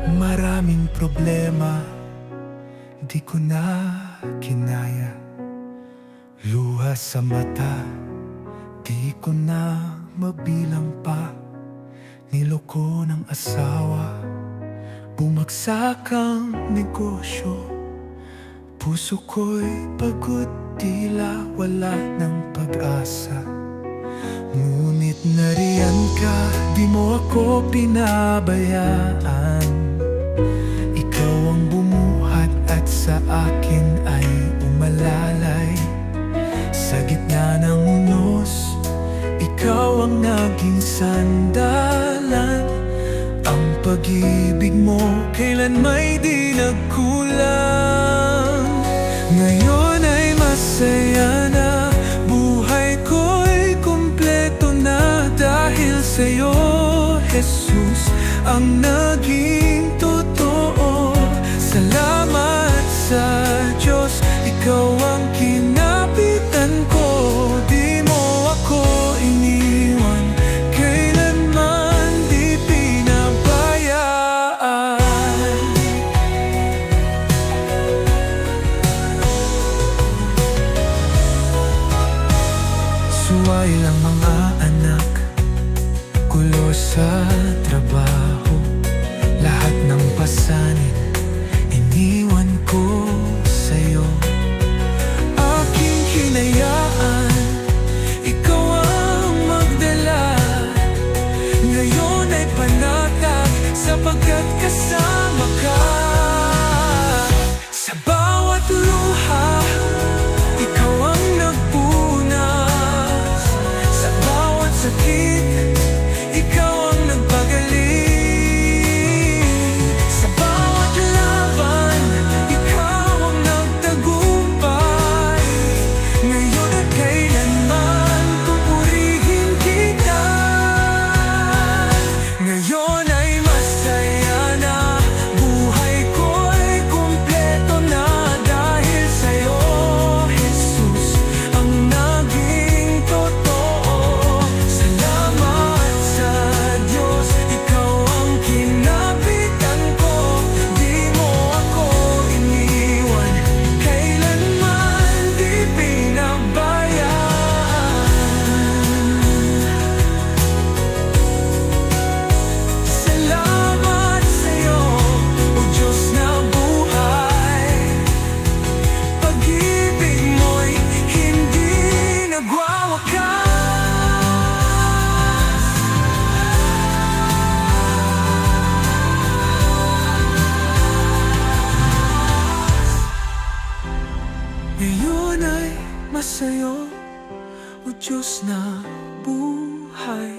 Maraming problema, di ko na kinaya. Luha sa mata, di ko na mabilang pa. Niloko ng asawa, bumagsak ang negosyo. Puso ko'y pagod, tila wala ng pag-asa. Ngunit nariyan ka, di mo ako pinabayaan. Ikaw ang bumuhat at sa akin ay umalalay. Sa gitna ng unos, ikaw ang naging sandalan. Ang pag-ibig mo kailan may di nagkulang. Ngayon ay masaya na, buhay ko'y kumpleto na. Dahil sa'yo, Jesus, ang naging totoo. Salamat sa Diyos, ikaw ang kinapitan ko. Di mo ako iniwan, kailanman di pinabayaan. Suway lang mga anak, gulo sa trabaho. Lahat ng pasanin iniwan ko sa'yo. Aking hinayaan, ikaw ang magdala. Ngayon ay panatag, sapagkat kasama ka. Sa bawat luha, ikaw ang nagpunas. Sa bawat sakit, ikaw ang nagpagaling. Sa bawat laban, ikaw ang nagtagumpay. Ngayon at kailanman pupurihin kita. Ngayon ay masaya na, buhay ko'y kumpleto na. Dahil sa'yo, Jesus, ang naging totoo. Salamat sa Diyos, ikaw ang kinapitan ko. Di mo ako iniwan, kailanman di pinabayaan. Salamat sa'yo, O Diyos na buhay. Pag-ibig mo'y hindi nagwawakas. Ngayon ay masaya, O Diyos na buhay.